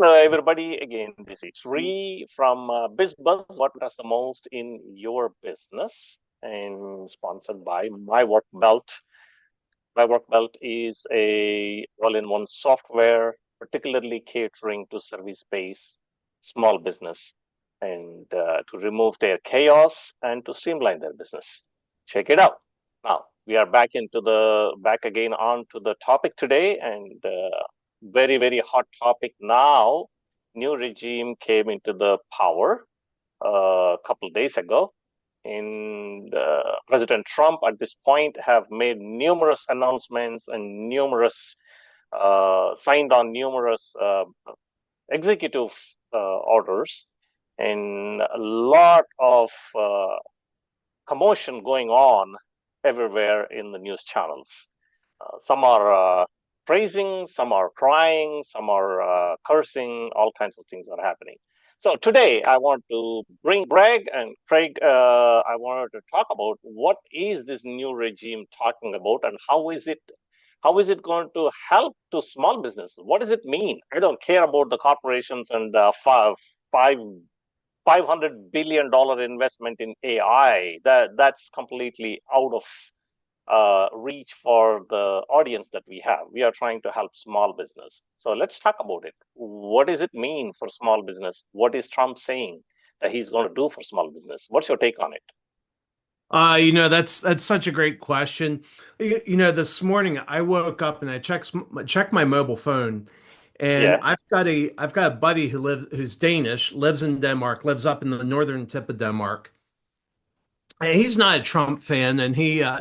Hello, everybody. Again, this is Sri from BizBuzz. What does the most in your business? And sponsored by MyWorkbelt. MyWorkbelt is a all-in-one software, particularly catering to service-based small business and to remove their chaos and to streamline their business. Check it out. Now we are back again on to the topic today, and very hot topic now. New regime came into the power a couple of days ago, and President Trump at this point have made numerous announcements and numerous signed on numerous executive orders, and a lot of commotion going on everywhere in the news channels. Some are praising, some are crying, some are cursing, all kinds of things are happening. So today I want to bring Greg and Craig. I wanted to talk about what is this new regime talking about and how is it going to help to small businesses? What does it mean? I don't care about the corporations and $500 billion investment in AI. That's completely out of reach for the audience that we have. We are trying to help small business. So let's talk about it. What does it mean for small business? What is Trump saying that he's going to do for small business? What's your take on it? That's such a great question. This morning I woke up and I checked my mobile phone, and Yeah. I've got a buddy who's Danish, lives in Denmark, lives up in the northern tip of Denmark. And he's not a Trump fan, and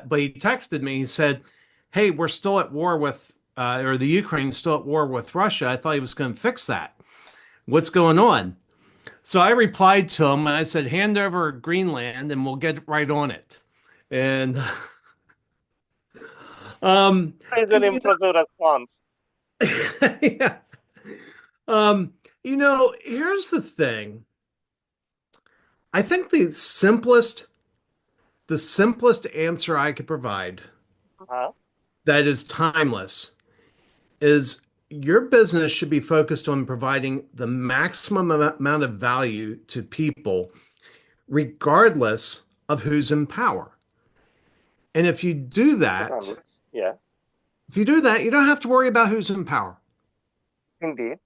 but he texted me. He said, "Hey, we're still at war with, or the Ukraine's still at war with Russia." I thought he was going to fix that. What's going on? So I replied to him and I said, "Hand over Greenland and we'll get right on it." And um, It's an you impressive response. know, yeah. Here's the thing. I think the simplest answer I could provide Uh-huh. that is timeless is your business should be focused on providing the maximum amount of value to people, regardless of who's in power. And if you do that, Regardless. Yeah, if you do that, you don't have to worry about who's in power. indeed.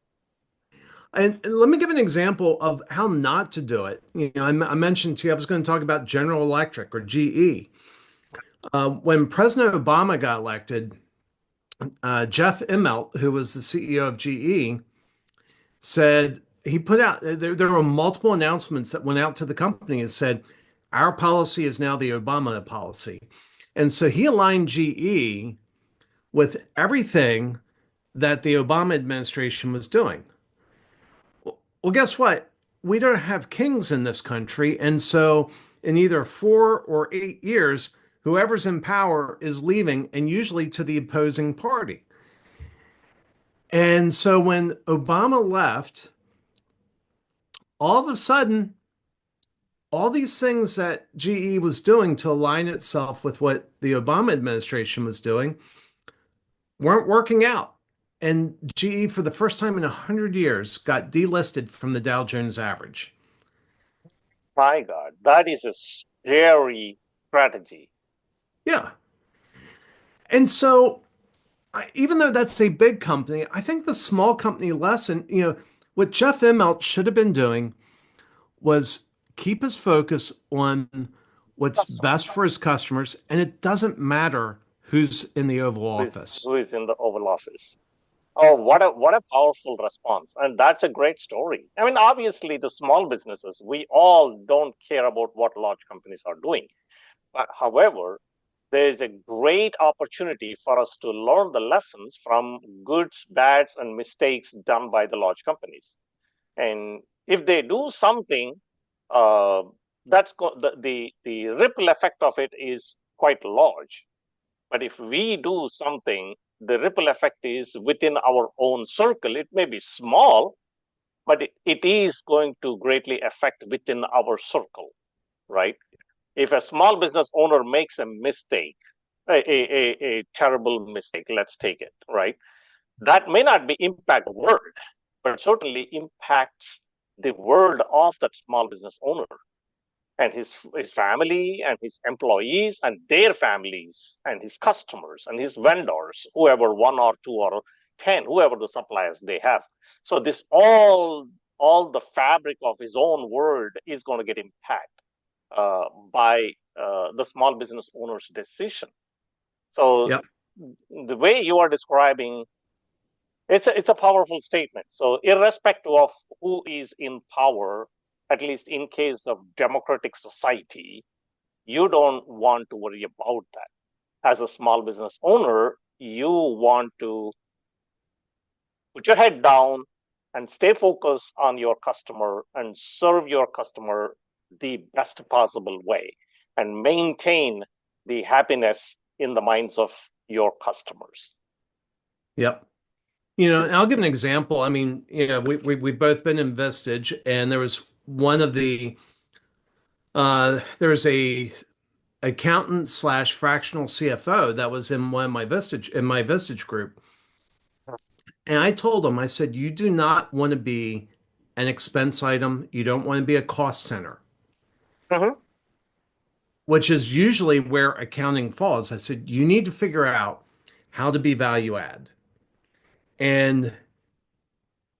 And let me give an example of how not to do it. I mentioned to you I was going to talk about General Electric or GE. When President Obama got elected, Jeff Immelt, who was the CEO of GE, said he put out there were multiple announcements that went out to the company and said, our policy is now the Obama policy. And so he aligned GE with everything that the Obama administration was doing. Well, guess what? We don't have kings in this country. And so in either 4 or 8 years, whoever's in power is leaving, and usually to the opposing party. And so when Obama left, all of a sudden, all these things that GE was doing to align itself with what the Obama administration was doing weren't working out. And GE, for the first time in 100 years, got delisted from the Dow Jones average. My God, that is a scary strategy. Yeah. And so, even though that's a big company, I think the small company lesson, what Jeff Immelt should have been doing was keep his focus on what's best for his customers. And it doesn't matter who's in the Oval who is, Office. who is in the Oval Office. Oh, what a powerful response. And that's a great story. I mean, obviously the small businesses, we all don't care about what large companies are doing. But however, there is a great opportunity for us to learn the lessons from goods, bads, and mistakes done by the large companies. And if they do something, uh, the ripple effect of it is quite large. But if we do something, the ripple effect is within our own circle. It may be small, but it is going to greatly affect within our circle, right? If a small business owner makes a mistake, a terrible mistake, let's take it, right? That may not be impact the world, but certainly impacts the world of that small business owner and his family and his employees and their families and his customers and his vendors, whoever one or two or 10, whoever the suppliers they have. So this all the fabric of his own world is going to get impacted by the small business owner's decision. So Yep. the way you are describing, it's a powerful statement. So irrespective of who is in power, at least in case of democratic society, you don't want to worry about that. As a small business owner, you want to put your head down and stay focused on your customer and serve your customer the best possible way and maintain the happiness in the minds of your customers. Yep. And I'll give an example. I mean, we've both been in Vistage, and there was one of the there's a accountant slash fractional CFO that was in one of my Vistage group. And I told him, I said, you do not want to be an expense item. You don't want to be a cost center, Mhm. which is usually where accounting falls. I said, you need to figure out how to be value add. And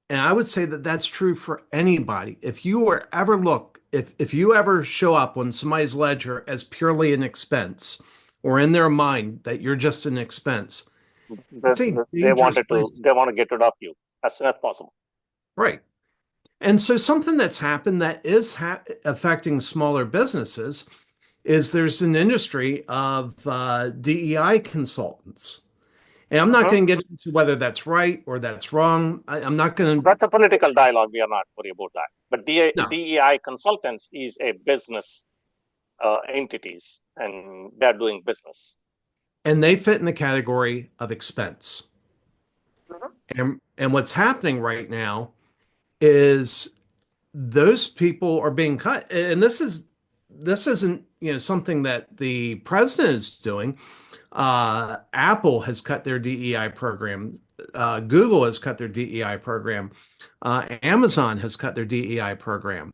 And I would say that that's true for anybody. If you are ever look, if you ever show up on somebody's ledger as purely an expense, or in their mind that you're just an expense, it's a They dangerous wanted to place. they want to get rid of you as soon as possible. Right. And so something that's happened that is affecting smaller businesses is there's an industry of DEI consultants. And I'm not Mhm. going to get into whether that's right or that's wrong. I'm not going to, That's a political dialogue. We are not worried about that. But no. DEI consultants is a business entities, and they're doing business. And they fit in the category of expense. Mhm. And what's happening right now is those people are being cut. And this isn't, something that the president is doing. Apple has cut their DEI program. Google has cut their DEI program. Amazon has cut their DEI program.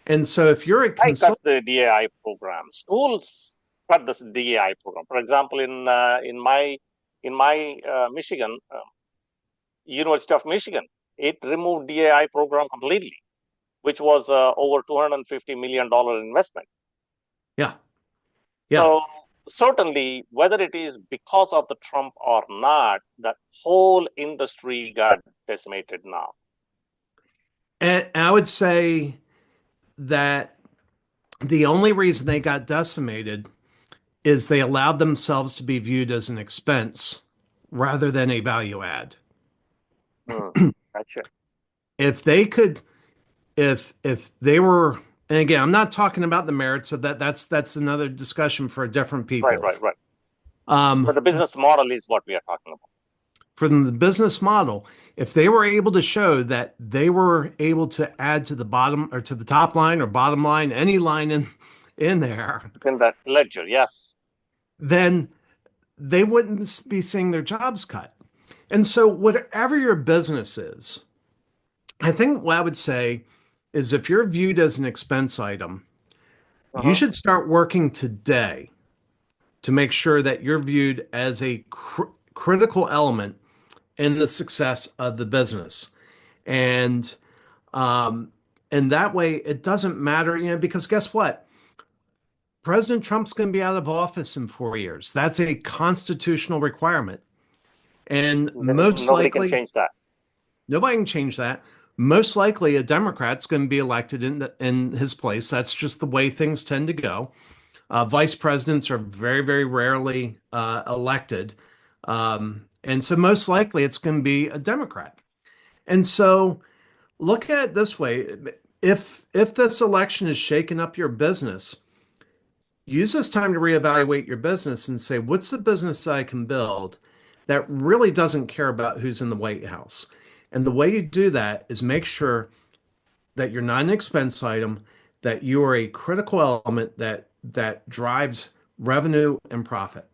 And so if you're a I cut consultant, the DEI program. Schools cut the DEI program. For example, in my Michigan, University of Michigan, it removed DAI program completely, which was over $250 million investment. yeah, yeah. So certainly, whether it is because of the Trump or not, that whole industry got decimated now. And I would say that the only reason they got decimated is they allowed themselves to be viewed as an expense rather than a value add. Hmm. Gotcha. If they could, if they were, and again, I'm not talking about the merits of that. That's another discussion for different Right, people. right, right. But Um, the business model is what we are talking about. from the business model, if they were able to show that they were able to add to the bottom or to the top line or bottom line, any line in there, In that ledger, yes. then they wouldn't be seeing their jobs cut. And so, whatever your business is, I think what I would say is if you're viewed as an expense item, you Uh-huh. should start working today to make sure that you're viewed as a critical element in the success of the business. And um, and that way it doesn't matter, because guess what? President Trump's going to be out of office in 4 years. That's a constitutional requirement. And most Nobody can likely, change that. nobody can change that. Most likely, a Democrat's going to be elected in his place. That's just the way things tend to go. Vice presidents are very, very rarely elected. And so, most likely, it's going to be a Democrat. And so, look at it this way. If this election is shaking up your business, use this time to reevaluate your business and say, what's the business that I can build that really doesn't care about who's in the White House? And the way you do that is make sure that you're not an expense item, that you are a critical element that drives revenue and profit.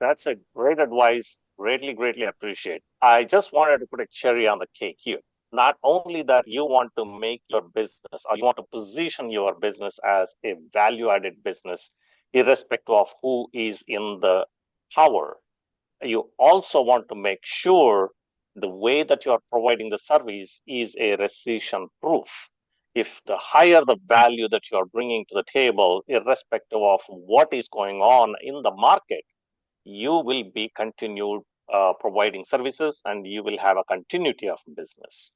That's a great advice. Greatly, greatly appreciate. I just wanted to put a cherry on the cake here. Not only that you want to make your business or you want to position your business as a value added business, irrespective of who is in the power, you also want to make sure the way that you are providing the service is a recession proof. If the higher the value that you are bringing to the table, irrespective of what is going on in the market, you will be continued providing services and you will have a continuity of business.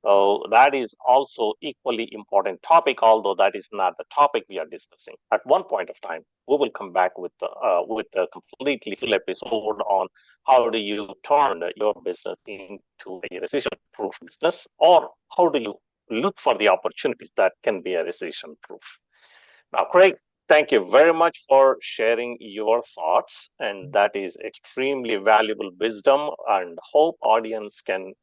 So that is also equally important topic, although that is not the topic we are discussing. At one point of time, we will come back with a completely full episode on how do you turn your business into a recession-proof business, or how do you look for the opportunities that can be a recession-proof. Now, Craig, thank you very much for sharing your thoughts, and that is extremely valuable wisdom. And hope audience can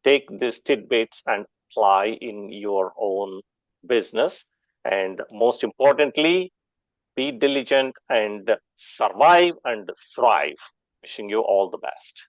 take these tidbits and apply in your own business. And most importantly, be diligent and survive and thrive. Wishing you all the best.